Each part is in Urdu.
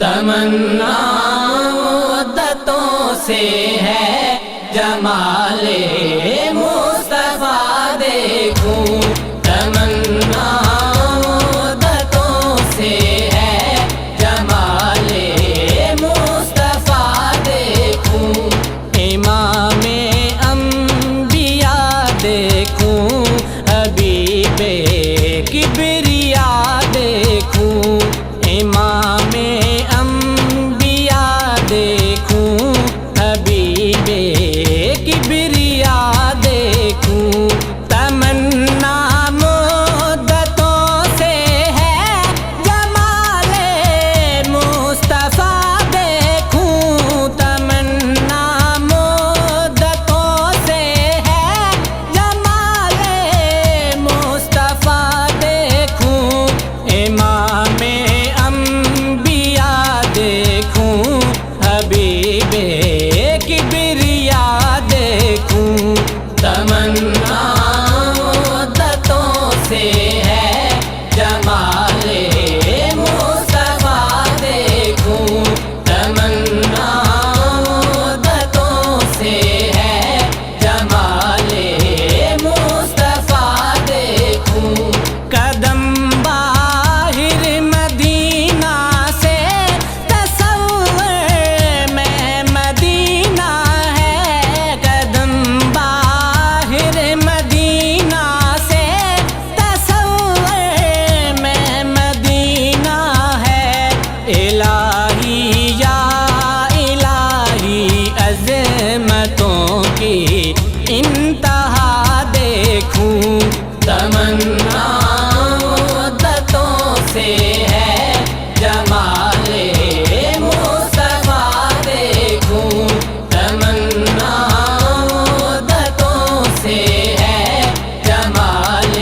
تمنا مدتوں سے ہے جمال مصطفیٰ دیکھوں، تمنا مدتوں سے ہے جمال مصطفیٰ دیکھوں، امام انبیاء دیکھوں، حبیب کبریا دیکھوں، امام انبیاء دیکھوں، حبیب کبریا دیکھوں، تمنا مدتوں سے ہے جمال مصطفیٰ دیکھوں، تمنا مدتوں سے ہے جمال مصطفیٰ دیکھوں، امام انبیاء دیکھوں، حبیب کبریا دیکھوں، تمنا مدتوں سے ہے جمال مصطفیٰ دیکھوں، تمنا مدتوں سے ہے جمال مصطفیٰ دیکھوں، قدم باہر مدینہ سے تصور میں مدینہ ہے، قدم باہر مدینہ سے تصور میں مدینہ ہے، الہی یا الہی عظمتوں کی انتہا دیکھوں، تمنا مدتوں سے ہے جمال مصطفیٰ دیکھوں، تمنا مدتوں سے ہے جمال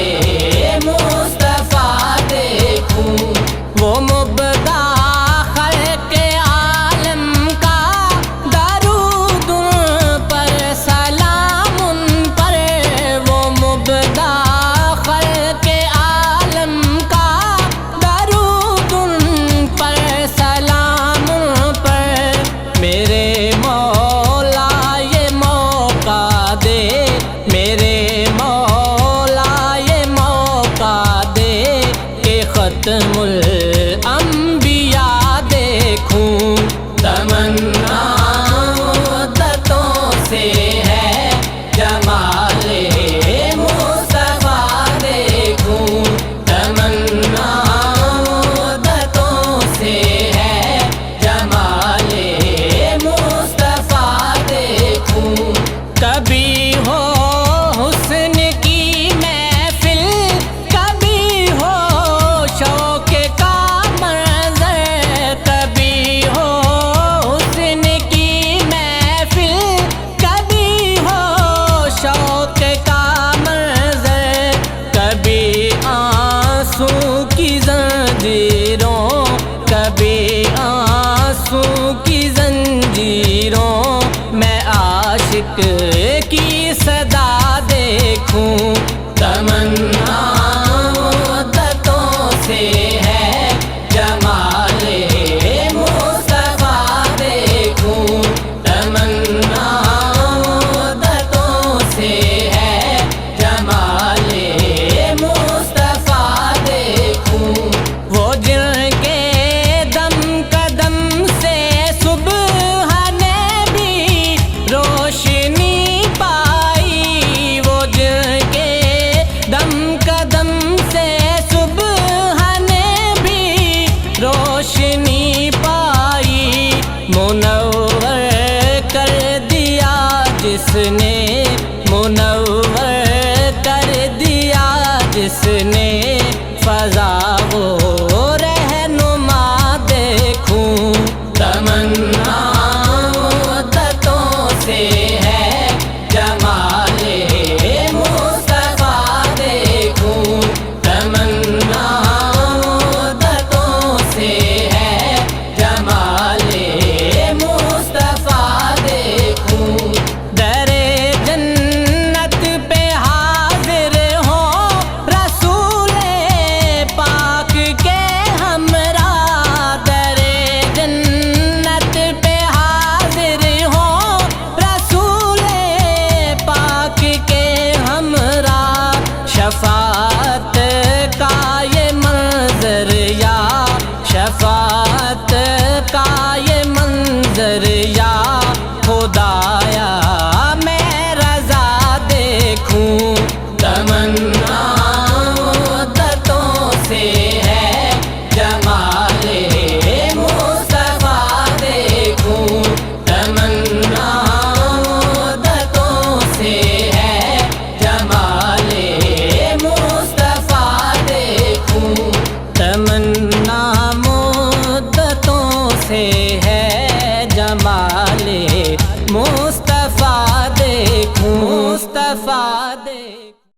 مصطفیٰ دیکھوں، وہ مبدع خلق عالم کا درود ان پر سلام ان پر، وہ مبدع خلق عالم کا درود ان پر سلام ان پر، میرے مولا یہ موقع دے، میرے مولا یہ موقع دے کہ ختم الانبیاء دیکھوں، تمنا مدتوں سے ہے جمال مصطفیٰ دیکھوں، تمنا مدتوں سے ہے جمال مصطفیٰ دیکھوں، کبھی ہو حسن کی محفل، کبھی ہو شوق کا منظر، کبھی ہو حسن کی محفل، کبھی ہو شوق کا منظر، کبھی آنسو کی زنجیروں، کبھی آنسو کی زنجیروں میں عاشق کی صدا دیکھوں، تمنا مدتوں سے ہے جمال مصطفیٰ دیکھوں، تمنا مدتوں سے ہے جمال مصطفیٰ دیکھوں، وہ جن کے دم قدم سے صبح نے بھی روشنی پائی، وہ جن کے دم قدم سے صبح نے بھی روشنی پائی، منور